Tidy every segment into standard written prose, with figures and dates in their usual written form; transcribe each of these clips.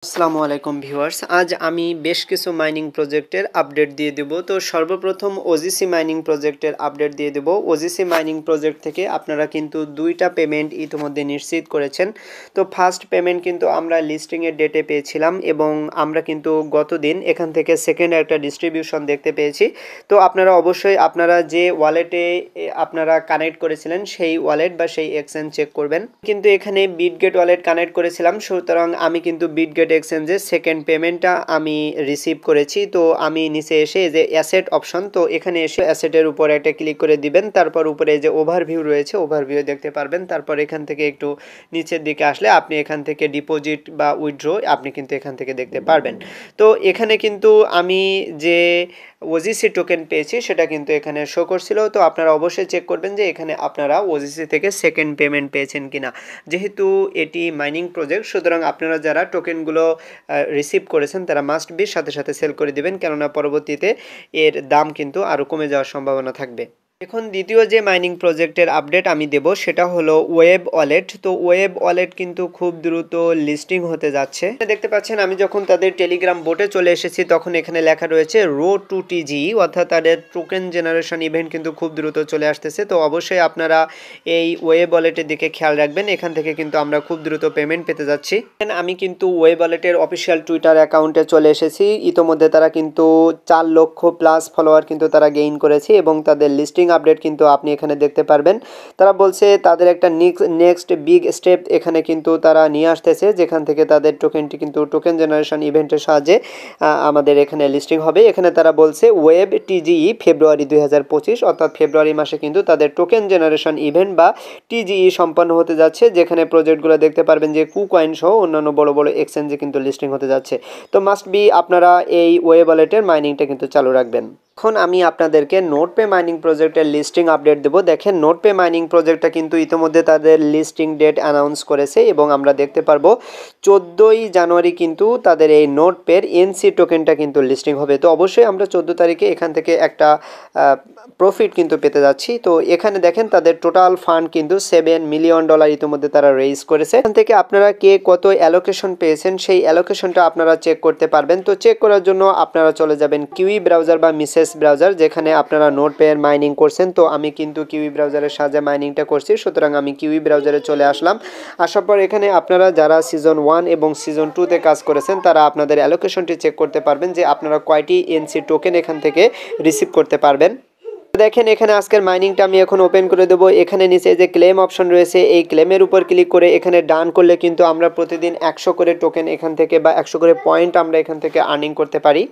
আসসালামু আলাইকুম ভিউয়ার্স, আজ আমি বেশ কিছু মাইনিং প্রজেক্টের আপডেট দিয়ে দেব। তো সর্বপ্রথম ওজিসি মাইনিং প্রজেক্টের আপডেট দিয়ে দেব। ওজিসি মাইনিং প্রজেক্ট থেকে আপনারা কিন্তু দুইটা পেমেন্ট ইতিমধ্যে নিশ্চিত করেছেন। তো ফার্স্ট পেমেন্ট কিন্তু আমরা লিস্টিংয়ের ডেটে পেয়েছিলাম এবং আমরা কিন্তু গতদিন এখান থেকে সেকেন্ড একটা ডিস্ট্রিবিউশন দেখতে পেয়েছি। তো আপনারা অবশ্যই আপনারা যে ওয়ালেটে আপনারা কানেক্ট করেছিলেন সেই ওয়ালেট বা সেই এক্সচেঞ্জ চেক করবেন। কিন্তু এখানে বিটগেট ওয়ালেট কানেক্ট করেছিলাম, সুতরাং আমি কিন্তু বিটগেট এক্সচেঞ্জের সেকেন্ড পেমেন্টটা আমি রিসিভ করেছি। তো আমি নিচে এসে যে অ্যাসেট অপশন, তো এখানে এসে অ্যাসেটের উপর একটা ক্লিক করে দিবেন। তারপর উপরে যে ওভারভিউ রয়েছে ওভারভিউ দেখতে পারবেন। তারপর এখান থেকে একটু নিচের দিকে আসলে আপনি এখান থেকে ডিপোজিট বা উইথড্র আপনি কিন্তু এখান থেকে দেখতে পারবেন। তো এখানে কিন্তু আমি যে ওজিসি টোকেন পেয়েছি সেটা কিন্তু এখানে শো করছিল। তো আপনারা অবশ্যই চেক করবেন যে এখানে আপনারা ওজিসি থেকে সেকেন্ড পেমেন্ট পেয়েছেন কিনা। যেহেতু এটি মাইনিং প্রজেক্ট, সুতরাং আপনারা যারা টোকেনগুলো রিসিভ করেছেন তারা মাস্ট বি সাথে সাথে সেল করে দিবেন, কেননা পরবর্তীতে এর দাম কিন্তু আরও কমে যাওয়ার সম্ভাবনা থাকবে। এখন দ্বিতীয় যে মাইনিং প্রজেক্টের আপডেট আমি দেব সেটা হলো ওয়েব ওয়ালেট। তো ওয়েব ওয়ালেট কিন্তু খুব দ্রুত লিস্টিং হতে যাচ্ছে। দেখতে পাচ্ছেন আমি যখন তাদের টেলিগ্রাম বোটে চলে এসেছি তখন এখানে লেখা রয়েছে রোড টু টিজি, অর্থাৎ তাদের টোকেন জেনারেশন ইভেন্ট কিন্তু খুব দ্রুত চলে আসতেছে। তো অবশ্যই আপনারা এই ওয়েব ওয়ালেটের দিকে খেয়াল রাখবেন, এখান থেকে কিন্তু আমরা খুব দ্রুত পেমেন্ট পেতে যাচ্ছি। আমি কিন্তু ওয়েব ওয়ালেটের অফিসিয়াল টুইটার অ্যাকাউন্টে চলে এসেছি। ইতোমধ্যে তারা কিন্তু 4 লক্ষ প্লাস ফলোয়ার কিন্তু তারা গেইন করেছে এবং তাদের লিস্টিং আপডেট কিন্তু আপনি এখানে দেখতে পারবেন। তারা বলছে তাদের একটা নেক্সট বিগ স্টেপ এখানে কিন্তু তারা নিয়ে আসতেছে, যেখান থেকে তাদের টোকেনটি কিন্তু টোকেন জেনারেশন ইভেন্টের সাহায্যে আমাদের এখানে লিস্টিং হবে। এখানে তারা বলছে ওয়েব টিজিই ফেব্রুয়ারি 2025, অর্থাৎ ফেব্রুয়ারি মাসে কিন্তু তাদের টোকেন জেনারেশন ইভেন্ট বা টিজিই সম্পন্ন হতে যাচ্ছে, যেখানে প্রজেক্টগুলো দেখতে পারবেন যে কুকয়েন সহ অন্যান্য বড় বড় এক্সচেঞ্জে কিন্তু লিস্টিং হতে যাচ্ছে। তো মাস্ট বি আপনারা এই ওয়েব ওয়ালেটের মাইনিংটা কিন্তু চালু রাখবেন। এখন আমি আপনাদেরকে নোটপে মাইনিং প্রজেক্টের লিস্টিং আপডেট দেবো। দেখেন নোটপে মাইনিং প্রজেক্টটা কিন্তু ইতিমধ্যে তাদের লিস্টিং ডেট অ্যানাউন্স করেছে এবং আমরা দেখতে পারবো 14ই জানুয়ারি কিন্তু তাদের এই নোটপের এনসি টোকেনটা কিন্তু লিস্টিং হবে। তো অবশ্যই আমরা 14 তারিখে এখান থেকে একটা প্রফিট কিন্তু পেতে যাচ্ছি। তো এখানে দেখেন তাদের টোটাল ফান্ড কিন্তু $7 মিলিয়ন ইতিমধ্যে তারা রেইজ করেছে। এখান থেকে আপনারা কে কত অ্যালোকেশন পেয়েছেন সেই অ্যালোকেশনটা আপনারা চেক করতে পারবেন। তো চেক করার জন্য আপনারা চলে যাবেন কিউই ব্রাউজার বা মিসেস ব্রাউজার, যেখানে আপনারা নোটপের মাইনিং করছেন। তো আমি কিন্তু কিউই ব্রাউজারের সাহায্যে মাইনিংটা করছি, সুতরাং আমি কিউই ব্রাউজারে চলে আসলাম। আসার পর এখানে আপনারা যারা সিজন 1 এবং সিজন 2-তে কাজ করেছেন তারা আপনাদের অ্যালোকেশনটি চেক করতে পারবেন যে আপনারা কয়টি এনসি টোকেন এখান থেকে রিসিভ করতে পারবেন। দেখেন এখানে আজকের মাইনিংটা আমি এখন ওপেন করে দেবো। এখানে নিচে যে ক্লেম অপশন রয়েছে এই ক্লেমের উপর ক্লিক করে এখানে ডান করলে কিন্তু আমরা প্রতিদিন 100 করে টোকেন এখান থেকে বা 100 করে পয়েন্ট আমরা এখান থেকে আর্নিং করতে পারি।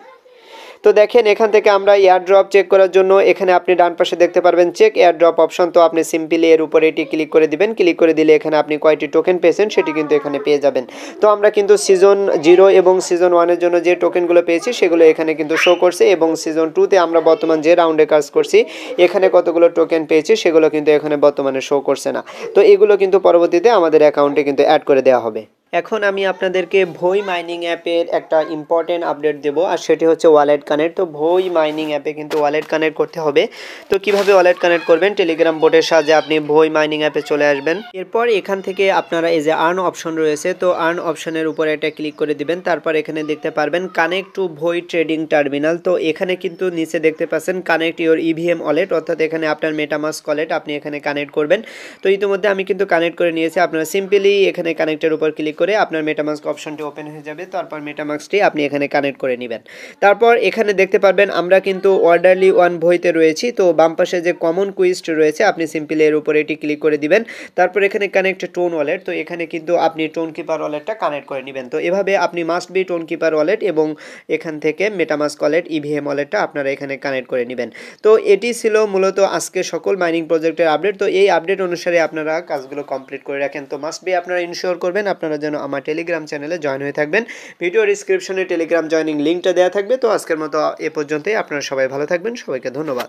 তো দেখেন এখান থেকে আমরা এয়ারড্রপ চেক করার জন্য এখানে আপনি ডান পাশে দেখতে পারবেন চেক এয়ারড্রপ অপশন। তো আপনি সিম্পলি এর উপরে এটি ক্লিক করে দিবেন। ক্লিক করে দিলে এখানে আপনি কয়টি টোকেন পেয়েছেন সেটি কিন্তু এখানে পেয়ে যাবেন। তো আমরা কিন্তু সিজন 0 এবং সিজন 1-এর জন্য যে টোকেনগুলো পেয়েছি সেগুলো এখানে কিন্তু শো করছে এবং সিজন 2-তে আমরা বর্তমান যে রাউন্ডে কাজ করছি এখানে কতগুলো টোকেন পেয়েছি সেগুলো কিন্তু এখানে বর্তমানে শো করছে না। তো এগুলো কিন্তু পরবর্তীতে আমাদের অ্যাকাউন্টে কিন্তু অ্যাড করে দেওয়া হবে। এখন আমি আপনাদেরকে ভই মাইনিং অ্যাপের একটা ইম্পর্টেন্ট আপডেট দেবো, আর সেটি হচ্ছে ওয়ালেট কানেক্ট। তো ভই মাইনিং অ্যাপে কিন্তু ওয়ালেট কানেক্ট করতে হবে। তো কিভাবে ওয়ালেট কানেক্ট করবেন, টেলিগ্রাম বোটের সাহায্যে আপনি ভই মাইনিং অ্যাপে চলে আসবেন। এরপর এখান থেকে আপনারা এই যে আর্ন অপশন রয়েছে, তো আর্ন অপশনের উপরে একটা ক্লিক করে দিবেন। তারপর এখানে দেখতে পারবেন কানেক্ট টু ভই ট্রেডিং টার্মিনাল। তো এখানে কিন্তু নিচে দেখতে পাচ্ছেন কানেক্ট ইউর ইভিএম ওয়ালেট, অর্থাৎ এখানে আপনার মেটামাস্ক ওয়ালেট আপনি এখানে কানেক্ট করবেন। তো ইতিমধ্যে আমি কিন্তু কানেক্ট করে নিয়েছি। আপনারা সিম্পলি এখানে কানেক্টের উপর ক্লিক করে আপনার মেটামাস্ক অপশনটি ওপেন হয়ে যাবে। তারপর মেটামাস্কটি আপনি এখানে কানেক্ট করে নেবেন। তারপর এখানে দেখতে পারবেন আমরা কিন্তু অর্ডারলি ওয়ান ভইতে রয়েছি। তো বাম পাশে যে কমন কুইস্ট রয়েছে আপনি সিম্পলি এর উপরে এটি ক্লিক করে দিবেন। তারপর এখানে কানেক্ট টোন ওয়ালেট, তো এখানে কিন্তু আপনি টোন কিপার ওয়ালেটটা কানেক্ট করে নেবেন। তো এভাবে আপনি must be tone keeper wallet এবং এখান থেকে মেটামাস্ক ওয়ালেট ইভিএম ওয়ালেটটা আপনারা এখানে কানেক্ট করে নেবেন। তো এটি ছিল মূলত আজকে সকল মাইনিং প্রজেক্টের আপডেট। তো এই আপডেট অনুসারে আপনারা কাজগুলো কমপ্লিট করে রাখেন। তো মাস্ট বি আপনারা ইনশিওর করবেন আপনারা যেন আমার টেলিগ্রাম চ্যানেলে জয়েন হয়ে থাকবেন। ভিডিও ডিসক্রিপশনে টেলিগ্রাম জয়েনিং লিঙ্কটা দেওয়া থাকবে। তো আজকের মতো এ পর্যন্তই। আপনারা সবাই ভালো থাকবেন। সবাইকে ধন্যবাদ।